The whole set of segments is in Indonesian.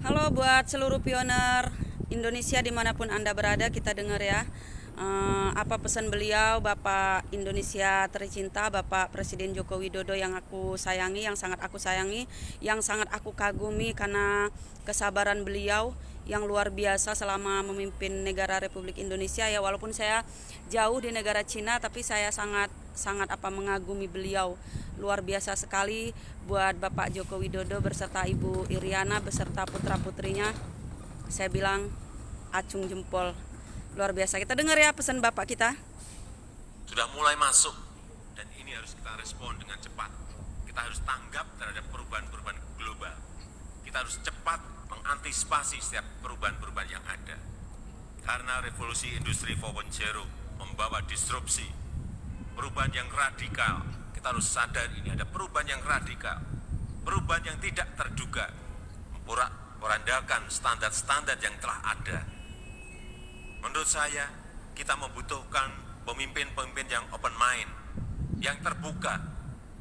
Halo buat seluruh pioner Indonesia dimanapun Anda berada, kita dengar ya apa pesan beliau, Bapak Indonesia tercinta, Bapak Presiden Joko Widodo yang aku sayangi, yang sangat aku sayangi, yang sangat aku kagumi karena kesabaran beliau yang luar biasa selama memimpin negara Republik Indonesia ya. Walaupun saya jauh di negara Cina, tapi saya sangat mengagumi beliau. Luar biasa sekali buat Bapak Joko Widodo beserta Ibu Iriana beserta putra-putrinya. Saya bilang acung jempol. Luar biasa. Kita dengar ya pesan Bapak kita. Sudah mulai masuk dan ini harus kita respon dengan cepat. Kita harus tanggap terhadap perubahan-perubahan global. Kita harus cepat mengantisipasi setiap perubahan-perubahan yang ada. Karena revolusi industri 4.0 membawa disrupsi, perubahan yang radikal. Kita harus sadar ini ada perubahan yang radikal, perubahan yang tidak terduga, memporak-porandakan standar-standar yang telah ada. Menurut saya, kita membutuhkan pemimpin-pemimpin yang open mind, yang terbuka.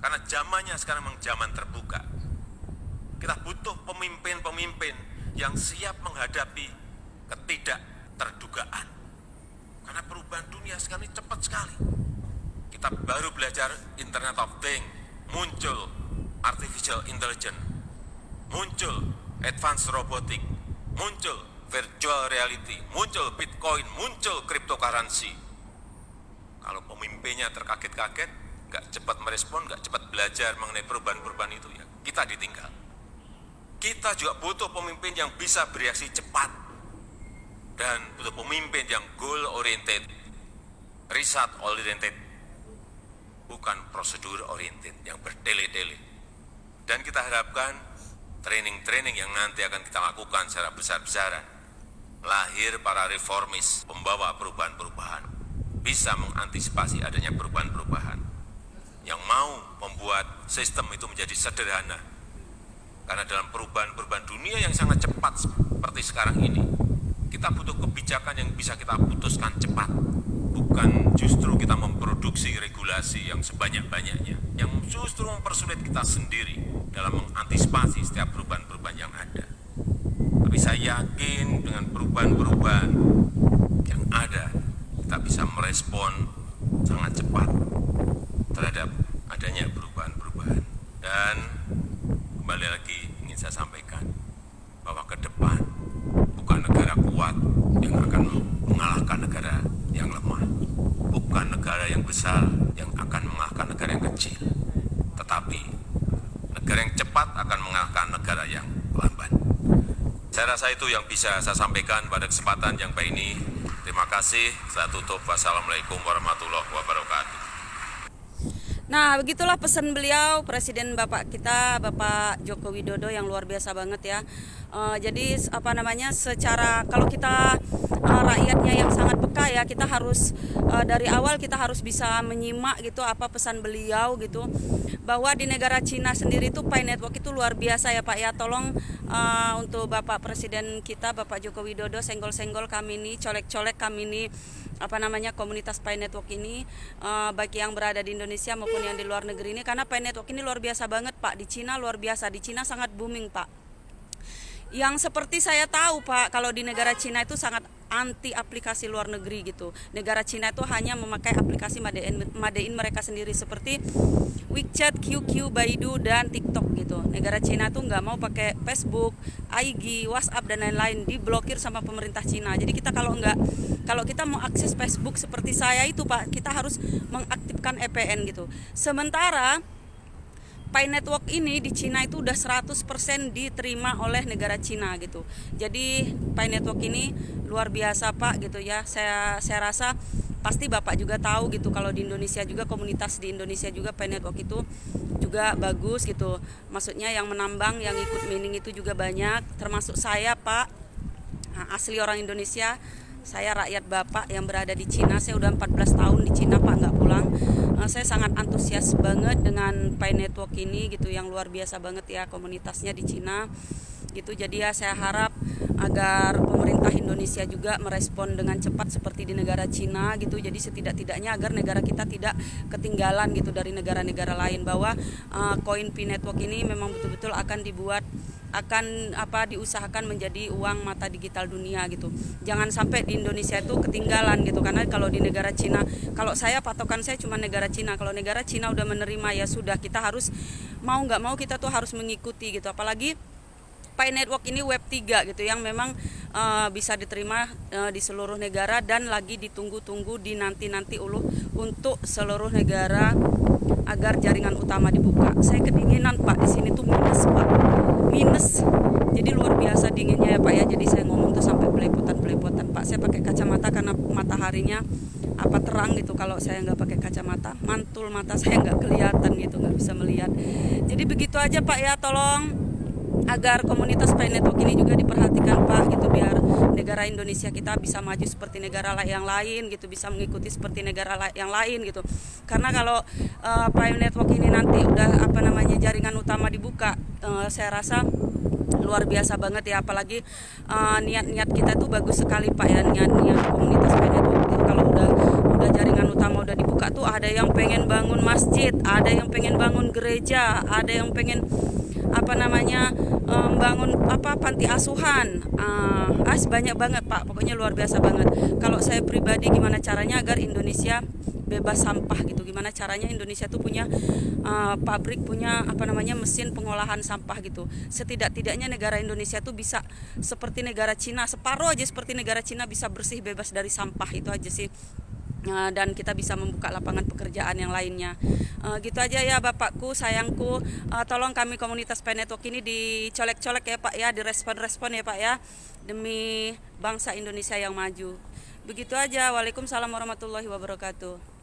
Karena zamannya sekarang memang zaman terbuka. Kita butuh pemimpin-pemimpin yang siap menghadapi ketidakterdugaan. Karena perubahan dunia sekarang ini cepat sekali. Kita baru belajar Internet of Things, muncul Artificial Intelligence, muncul Advanced Robotics, muncul virtual reality, muncul Bitcoin, muncul cryptocurrency. Kalau pemimpinnya terkaget-kaget, nggak cepat merespon, nggak cepat belajar mengenai perubahan-perubahan itu, ya kita ditinggal. Kita juga butuh pemimpin yang bisa bereaksi cepat dan butuh pemimpin yang goal oriented, result oriented, bukan prosedur oriented yang bertele-tele. Dan kita harapkan training-training yang nanti akan kita lakukan secara besar-besaran, lahir para reformis, pembawa perubahan-perubahan, bisa mengantisipasi adanya perubahan-perubahan, yang mau membuat sistem itu menjadi sederhana. Karena dalam perubahan-perubahan dunia yang sangat cepat seperti sekarang ini, kita butuh kebijakan yang bisa kita putuskan cepat, bukan justru kita memproduksi regulasi yang sebanyak-banyaknya, yang justru mempersulit kita sendiri dalam mengantisipasi setiap perubahan-perubahan yang ada. Tapi saya yakin dengan perubahan-perubahan yang ada, kita bisa merespon sangat cepat terhadap adanya perubahan-perubahan. Dan kembali lagi ingin saya sampaikan bahwa ke depan bukan negara kuat yang akan mengalahkan negara yang lemah, bukan negara yang besar yang akan mengalahkan negara yang kecil, tetapi negara yang cepat akan mengalahkan negara yang lambat. Saya rasa itu yang bisa saya sampaikan pada kesempatan yang baik ini. Terima kasih. Saya tutup. Wassalamualaikum warahmatullahi wabarakatuh. Nah, begitulah pesan beliau, Presiden Bapak kita, Bapak Joko Widodo yang luar biasa banget ya. Jadi secara kalau kita rakyatnya yang sangat peka ya, kita harus dari awal kita harus bisa menyimak gitu apa pesan beliau gitu. Bahwa di negara Cina sendiri itu Pi Network itu luar biasa ya Pak ya. Tolong untuk Bapak Presiden kita, Bapak Joko Widodo, senggol-senggol kami ini, colek-colek kami ini komunitas Pi Network ini, baik yang berada di Indonesia maupun yang di luar negeri ini, karena Pi Network ini luar biasa banget Pak. Di Cina luar biasa, di Cina sangat booming Pak. Yang seperti saya tahu Pak, kalau di negara Cina itu sangat anti aplikasi luar negeri gitu. Negara Cina itu hanya memakai aplikasi made in mereka sendiri seperti WeChat, QQ, Baidu, dan TikTok gitu. Negara Cina tuh nggak mau pakai Facebook, IG, WhatsApp dan lain-lain, diblokir sama pemerintah Cina. Jadi kita kalau kita mau akses Facebook seperti saya itu Pak, kita harus mengaktifkan VPN gitu. Sementara Pi Network ini di Cina itu udah 100% diterima oleh negara Cina gitu. Jadi Pi Network ini luar biasa Pak gitu ya. Saya rasa pasti Bapak juga tahu gitu, kalau di Indonesia juga, komunitas di Indonesia juga Pi Network itu juga bagus gitu. Maksudnya yang menambang, yang ikut mining itu juga banyak, termasuk saya Pak. Asli orang Indonesia. Saya rakyat Bapak yang berada di Cina. Saya udah 14 tahun di Cina Pak, nggak pulang. Saya sangat antusias banget dengan Pi Network ini gitu, yang luar biasa banget ya komunitasnya di Cina gitu. Jadi ya saya harap agar pemerintah Indonesia juga merespon dengan cepat seperti di negara Cina gitu. Jadi setidak-tidaknya agar negara kita tidak ketinggalan gitu dari negara-negara lain, bahwa koin Pi Network ini memang betul-betul akan dibuat akan diusahakan menjadi uang mata digital dunia gitu. Jangan sampai di Indonesia itu ketinggalan gitu, karena kalau di negara Cina, kalau saya patokan saya cuma negara Cina. Kalau negara Cina udah menerima, ya sudah, kita harus mau nggak mau kita tuh harus mengikuti gitu. Apalagi Pi Network ini Web 3 gitu, yang memang bisa diterima di seluruh negara dan lagi ditunggu-tunggu, dinanti-nanti untuk seluruh negara agar jaringan utama dibuka. Saya kedinginan Pak, di sini tuh minus Pak, minus. Jadi luar biasa dinginnya ya Pak ya. Jadi saya ngomong tuh sampai belepotan Pak. Saya pakai kacamata karena mataharinya terang gitu. Kalau saya nggak pakai kacamata, mantul mata saya nggak kelihatan gitu, nggak bisa melihat. Jadi begitu aja Pak ya, tolong agar komunitas Pi Network ini juga diperhatikan Pak gitu, biar negara Indonesia kita bisa maju seperti negara yang lain gitu, bisa mengikuti seperti negara yang lain gitu. Karena kalau Pi Network ini nanti udah jaringan utama dibuka, saya rasa luar biasa banget ya. Apalagi niat-niat kita tuh bagus sekali Pak ya, niat-niat komunitas Pi Network itu. Kalau udah jaringan utama udah dibuka tuh, ada yang pengen bangun masjid, ada yang pengen bangun gereja, ada yang pengen bangun panti asuhan, banyak banget Pak, pokoknya luar biasa banget. Kalau saya pribadi, gimana caranya agar Indonesia bebas sampah gitu, gimana caranya Indonesia tuh punya pabrik, punya mesin pengolahan sampah gitu. Setidak-tidaknya negara Indonesia tuh bisa seperti negara Cina, separuh aja seperti negara Cina, bisa bersih bebas dari sampah, itu aja sih. Dan kita bisa membuka lapangan pekerjaan yang lainnya. Gitu aja ya Bapakku, sayangku. Tolong kami komunitas Pi Network ini dicolek-colek ya Pak ya, direspon-respon ya Pak ya, demi bangsa Indonesia yang maju. Begitu aja. Waalaikumsalam warahmatullahi wabarakatuh.